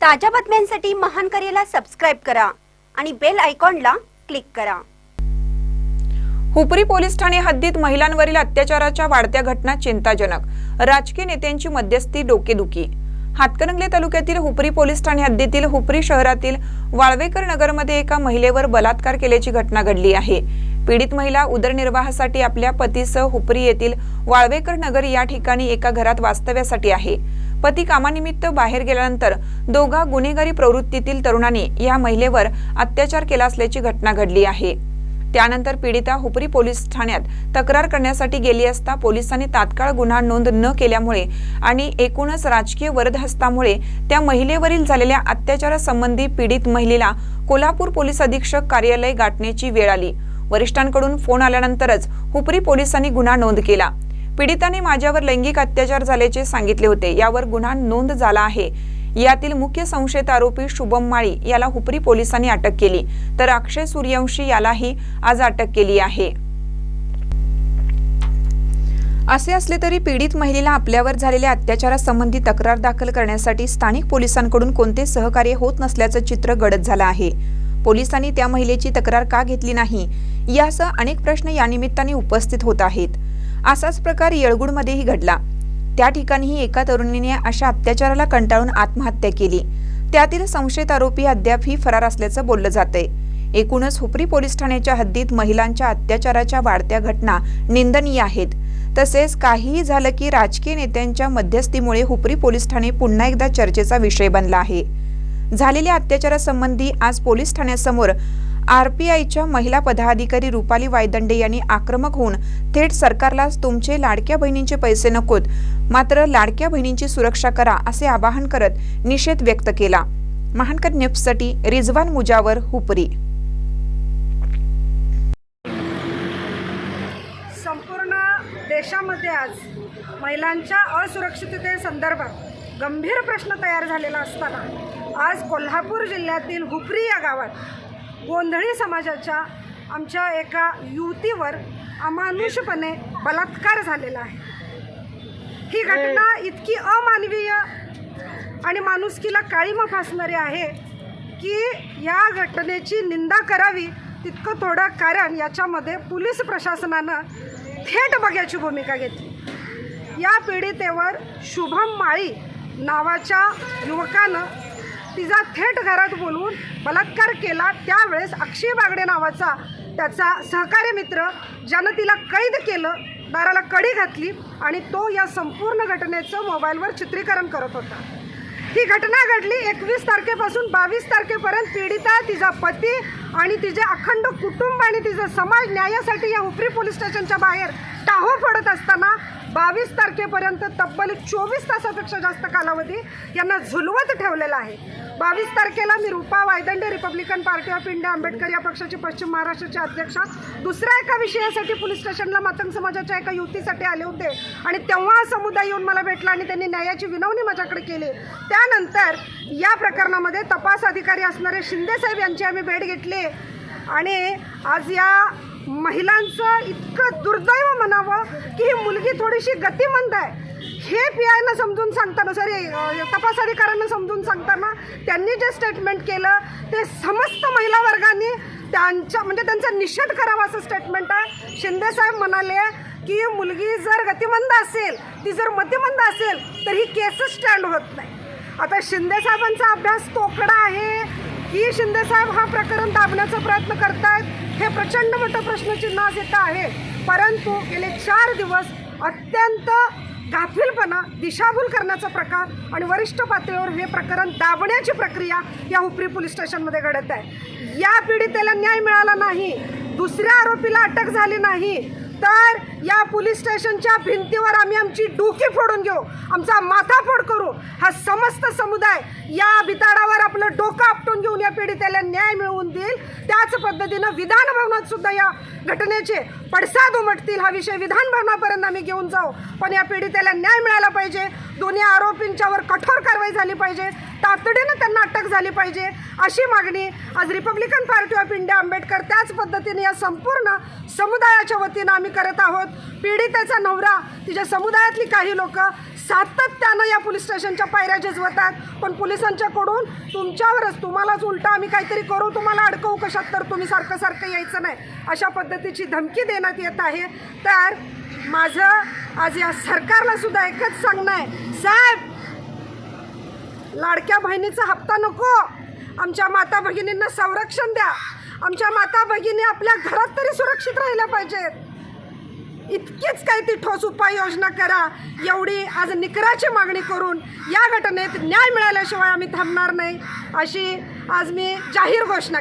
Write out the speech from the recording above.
ताज्या बातम्यांसाठी महान करेला सबस्क्राइब करा आणि बेल आयकॉनला क्लिक करा। हुपरी पोलीस ठाणे हद्दीत महिलांवरील अत्याचाराच्या वाढत्या घटना चिंताजनक, राजकीय नेत्यांची मध्यस्थी डोकेदुखी। हातकणंगले तालुक्यातील हुपरी पोलीस ठाणे हद्दीतील हुपरी शहरातील वाळवेकर नगरमध्ये एका महिलेवर बलात्कार केल्याची घटना घडली आहे। पीडित महिला उदरनिर्वाहासाठी आपल्या पतीसह हुपरी येथील वाळवेकर नगर या ठिकाणी एका घरात वास्तव्यासाठी आहे। पती कामानिमित्त बाहेर गेल्यानंतर दोघा गुन्हेगारी प्रवृत्तीतील तरुणांनी या महिलेवर अत्याचार केला असल्याची घटना घडली आहे। त्यानंतर पीडिता हुपरी पोलीस ठाण्यात तक्रार करण्यासाठी गेली असता पोलिसांनी तात्काळ गुन्हा नोंद न केल्यामुळे आणि एकूणच राजकीय वरदहस्तामुळे त्या महिलेवरील झालेल्या अत्याचारासंबंधी पीडित महिलेला कोल्हापूर पोलीस अधीक्षक कार्यालय गाठण्याची वेळ आली। वरिष्ठांकडून फोन आल्यानंतरच हुपरी पोलिसांनी गुन्हा नोंद केला। पीडिताने माझ्यावर लैंगिक अत्याचार झाल्याचे सांगितले होते, यावर गुन्हा नोंद झाला आहे। यातील मुख्य संशयित आरोपी शुभम माळी याला हुपरी पोलिसांनी अटक केली, तर अक्षय सूर्यवंशी यालाही आज अटक केली आहे। असे असले तरी पीडित महिलेला आपल्यावर झालेल्या अत्याचारासंबंधी तक्रार दाखल करण्यासाठी स्थानिक पोलिसांकडून कोणते सहकार्य होत नसल्याचं चित्र गडद झालं आहे। पोलिसांनी त्या महिलेची तक्रार का घेतली नाही यासह अनेक प्रश्न या निमित्ताने उपस्थित होत आहेत। असाच प्रकार येळगुडमध्येही घडला। त्या ठिकाणीही एका तरुणीने अशा अत्याचाराला कंटाळून आत्महत्या केली। त्यातील संशयित आरोपी अद्यापही फरार असल्याचं बोललं जातंय। एकूणच हुपरी पोलीस ठाण्याच्या हद्दीत महिलांच्या अत्याचाराच्या वाढत्या घटना निंदनीय आहेत। तसेच काहीही झालं की राजकीय नेत्यांच्या मध्यस्थीमुळे हुपरी पोलीस ठाणे पुन्हा एकदा चर्चेचा विषय बनला आहे। झालेल्या अत्याचारासंबंधी आज पोलीस ठाण्यासमोर आरपीआयच्या महिला पदाधिकारी रुपाली वायदंडे यांनी आक्रमक होऊन थेट सरकारला तुमचे लाडक्या बहिणींचे पैसे नकोत, मात्र लाडक्या बहिणींची सुरक्षा करा असे आवाहन करत निषेध व्यक्त केला। महानकर न्यूजसाठी रिजवान मुजावर, हुपरी। संपूर्ण देशामध्ये आज महिलांच्या असुरक्षिततेसंदर्भात गंभीर प्रश्न तयार झालेला असताना आज कोल्हापूर जिल्ह्यातील हुपरी या गावात गोंधळी समाजाच्या आमच्या एका युवतीवर अमानुषपणे बलात्कार झालेला आहे। ही घटना इतकी अमानवीय आणि माणुसकीला काळीमा फासणारी आहे की या घटनेची निंदा करावी तितकं थोडं, कारण याच्यामध्ये पोलीस प्रशासनानं थेट बघ्याची भूमिका घेतली। या पीडितेवर शुभम माळी नावाच्या युवकानं तिचा थेट घरात बोलवून बलात्कार केला। त्यावेळेस अक्षय बागडे नावाचा त्याचा सहकारी मित्र, ज्यानं तिला कैद केलं, दाराला कडी घातली आणि तो या संपूर्ण घटनेचं मोबाईलवर चित्रीकरण करत होता। ही घटना घडली 21 तारखेपासून 22 तारखेपर्यंत पीडिता, तिचा पती आणि तिचे अखंड कुटुंब आणि तिचा समाज न्यायासाठी या हुपरी पोलीस स्टेशनच्या बाहेर टाहो फोडत असताना 22 तारखेपर्यंत तब्बल 24 तासापेक्षा जास्त कालावधी यांना झुलवत ठेवलेला आहे। 22 तारखेला मी Rupa Waydande, Republican Party of India Ambedkar या पक्षाची पश्चिम महाराष्ट्राचे अध्यक्ष, दुसऱ्या एका विषयासाठी पोलीस स्टेशनला मातंग समाजाच्या एका युवतीसाठी आले होते आणि तेव्हा हा समुदाय येऊन मला भेटला आणि त्यांनी न्यायाची विनवणी माझ्याकडे केली। त्यानंतर या प्रकरणामध्ये तपास अधिकारी असणारे शिंदे साहेब यांची आम्ही भेट घेतली आणि आज या महिलांचं इतकं दुर्दैव म्हणावं की ही मुलगी थोडीशी गतिमंद आहे हे पीआयनं समजून सांगताना, तपास अधिकाऱ्यांना समजून सांगताना त्यांनी जे स्टेटमेंट केलं ते समस्त महिला वर्गाने त्यांचा निषेध करावा असं स्टेटमेंट आहे। शिंदे साहेब म्हणाले की मुलगी जर गतिमंद असेल, ती जर मतिमंद असेल तर ही केस स्टँड होत नाही। आता शिंदे साहेबांचा अभ्यास तोकडा आहे की शिंदे साहेब हा प्रकरण दाबण्याचा प्रयत्न करतायत, हे प्रचंड मोठं प्रश्नचिन्ह आज येतं आहे। परंतु गेले 4 दिवस अत्यंत गाफीलपणा, दिशाभूल करण्याचा प्रकार आणि वरिष्ठ पातळीवर हे प्रकरण दाबण्याची प्रक्रिया या हुपरी पोलीस स्टेशनमध्ये घडत आहे। या पीडितेला न्याय मिळाला नाही, दुसऱ्या आरोपीला अटक झाली नाही, तर या पोलीस स्टेशनच्या भिंतीवर आम्ही आमची डोकी फोडून घेऊ, आमचा माथाफोड करू। हा समस्त समुदाय या बिताडावर आपलं डोकं आपटून घेऊन या पीडितेला न्याय मिळवून देईल। त्याच पद्धतीनं विधान भवनात सुद्धा या घटनेचे पडसाद उमटतील। हा विषय विधान भवनापर्यंत आम्ही घेऊन जाऊ, पण या पीडितेला न्याय मिळाला पाहिजे। दोन्ही आरोपींच्यावर कठोर कारवाई झाली पाहिजे। तातडीनं त्यांना अटक झाली पाहिजे अशी मागणी आज Republican Party of India Ambedkar त्याच पद्धतीने या संपूर्ण समुदायाच्या वतीनं आम्ही करत आहोत. पीडितेचा नवरा, तिच्या समुदायातली काही लोक सातत्यानं या पोलीस स्टेशनच्या पायऱ्या झिजवतात, पण पोलिसांच्याकडून तुम्हालाच उलटा आम्ही काहीतरी करू, तुम्हाला अडकवू कशात, तर तुम्ही सारखं सारखं यायचं नाही, अशा पद्धतीची धमकी देण्यात येत आहे. तर माझं आज या सरकारला सुद्धा एकच सांगणं आहे, साहेब लाडक्या बहिणीचा हप्ता नको, आमच्या माता भगिनींना संरक्षण द्या, आमच्या माता भगिनी आपल्या घरात तरी सुरक्षित राहिल्या पाहिजेत. इतकीच काही ती ठोस उपाययोजना करा, एवढी आज निकराची मागणी करून या घटनेत न्याय मिळाल्याशिवाय आम्ही थांबणार नाही, अशी आज मी जाहीर घोषणा करते.